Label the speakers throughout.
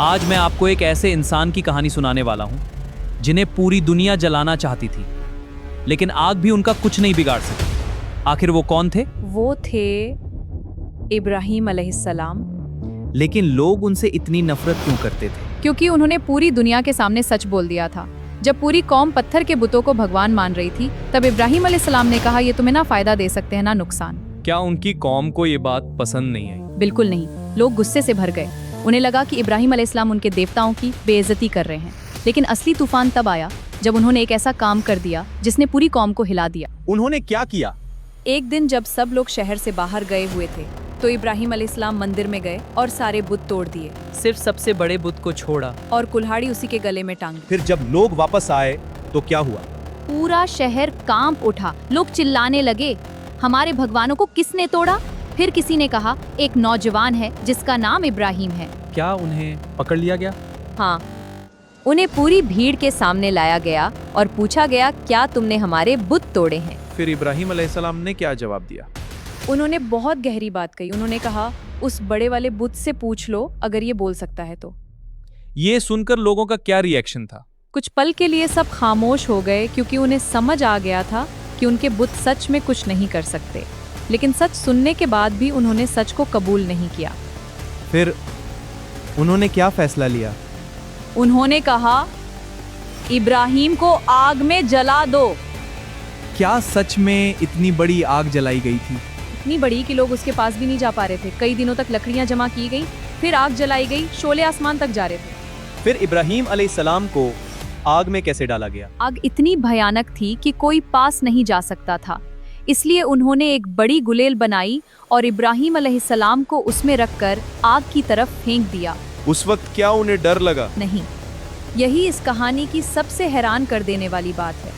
Speaker 1: आज मैं आपको एक ऐसे इंसान की कहानी सुनाने वाला हूं जिन्हें पूरी दुनिया जलाना चाहती थी, लेकिन आग भी उनका कुछ नहीं बिगाड़ सकी। आखिर वो कौन थे?
Speaker 2: वो थे इब्राहीम अलैहिस्सलाम।
Speaker 1: लेकिन लोग उनसे इतनी नफरत क्यों करते थे?
Speaker 2: क्योंकि उन्होंने पूरी दुनिया के सामने सच बोल दिया था। जब पूरी कौम पत्थर के बुतों को भगवान मान रही थी, तब इब्राहीम अलैहिस्सलाम ने कहा, ये तुम्हें ना फायदा दे सकते हैं ना नुकसान।
Speaker 1: क्या उनकी कौम को ये बात पसंद नहीं आई?
Speaker 2: बिल्कुल नहीं। लोग गुस्से से भर गए। उन्हें लगा कि इब्राहीम अलैहिस्सलाम उनके देवताओं की बेइज्जती कर रहे हैं। लेकिन असली तूफान तब आया जब उन्होंने एक ऐसा काम कर दिया जिसने पूरी कौम को हिला दिया।
Speaker 1: उन्होंने क्या किया?
Speaker 2: एक दिन जब सब लोग शहर से बाहर गए हुए थे, तो इब्राहीम अलैहिस्सलाम मंदिर में गए और सारे बुत तोड़ दिए।
Speaker 1: सिर्फ सबसे बड़े बुत को छोड़ा।
Speaker 2: और कुल्हाड़ी उसी के गले में टांग दी।
Speaker 3: फिर जब लोग वापस आए तो क्या हुआ?
Speaker 2: पूरा शहर कांप उठा। लोग चिल्लाने लगे, हमारे भगवानों को किसने तोड़ा? फिर किसी ने कहा, एक नौजवान है जिसका नाम इब्राहीम है।
Speaker 1: क्या उन्हें पकड़ लिया गया?
Speaker 2: हाँ, उन्हें पूरी भीड़ के सामने लाया गया और पूछा गया, क्या तुमने हमारे बुत तोड़े हैं?
Speaker 3: फिर इब्राहीम अलैहिस्सलाम ने क्या जवाब दिया?
Speaker 2: उन्होंने बहुत गहरी बात कही। उन्होंने कहा, उस बड़े वाले बुत से पूछ लो, अगर ये बोल सकता है तो।
Speaker 1: ये सुनकर लोगों का क्या रिएक्शन था?
Speaker 2: कुछ पल के लिए सब खामोश हो गए, क्योंकि उन्हें समझ आ गया था कि उनके बुत सच में कुछ नहीं कर सकते। लेकिन सच सुनने के बाद भी उन्होंने सच को कबूल नहीं किया।
Speaker 3: फिर उन्होंने क्या फैसला लिया?
Speaker 2: उन्होंने कहा, इब्राहीम को आग में जला दो।
Speaker 3: क्या सच में इतनी बड़ी आग जलाई गई थी?
Speaker 2: इतनी बड़ी कि लोग उसके पास भी नहीं जा पा रहे थे। कई दिनों तक लकड़ियां जमा की गई, फिर आग जलाई गई, शोले आसमान तक जा रहे थे।
Speaker 3: फिर इब्राहीम अलैहिस्सलाम को आग में कैसे डाला गया?
Speaker 2: आग इतनी भयानक थी कि कोई पास नहीं जा सकता था। इसलिए उन्होंने एक बड़ी गुलेल बनाई और इब्राहीम अलैहिस्सलाम को उसमें रखकर आग की तरफ फेंक दिया।
Speaker 3: उस वक्त क्या उन्हें डर लगा?
Speaker 2: नहीं, यही इस कहानी की सबसे हैरान कर देने वाली बात है।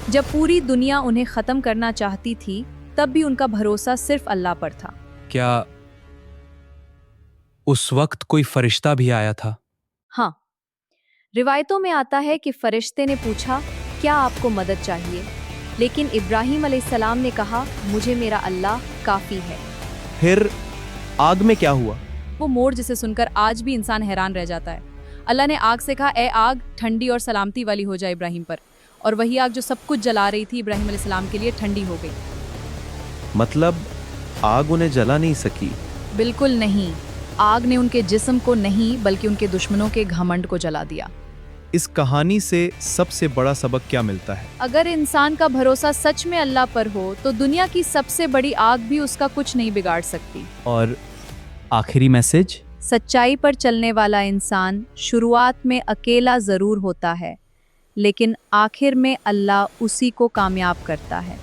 Speaker 2: जब पूरी दुनिया उन्हें खत्म करना चाहती थी, तब भी उनका भरोसा सिर्फ अल्लाह पर था।
Speaker 1: क्या उस वक्त कोई फरिश्ता भी आया था?
Speaker 2: हाँ, रिवायतों में आता है कि फरिश्ते ने पूछा, क्या आपको मदद चाहिए? लेकिन इब्राहीम अलैहिस्सलाम ने कहा, मुझे मेरा अल्लाह काफी है।
Speaker 3: फिर आग में क्या हुआ?
Speaker 2: वो मोड़ जिसे सुनकर आज भी इंसान हैरान रह जाता है। अल्लाह ने आग से कहा, ए आग, ठंडी और सलामती वाली हो जाए इब्राहीम पर। और वही आग जो सब कुछ जला रही थी, इब्राहीम अलैहिस्सलाम के लिए ठंडी हो गई।
Speaker 3: मतलब आग उन्हें जला नहीं सकी?
Speaker 2: बिल्कुल नहीं। आग ने उनके जिस्म को नहीं, बल्कि उनके दुश्मनों के घमंड को जला दिया।
Speaker 3: इस कहानी से सबसे बड़ा सबक क्या मिलता है?
Speaker 2: अगर इंसान का भरोसा सच में अल्लाह पर हो, तो दुनिया की सबसे बड़ी आग भी उसका कुछ नहीं बिगाड़ सकती।
Speaker 1: और आखिरी मैसेज?
Speaker 2: सच्चाई पर चलने वाला इंसान शुरुआत में अकेला जरूर होता है, लेकिन आखिर में अल्लाह उसी को कामयाब करता है।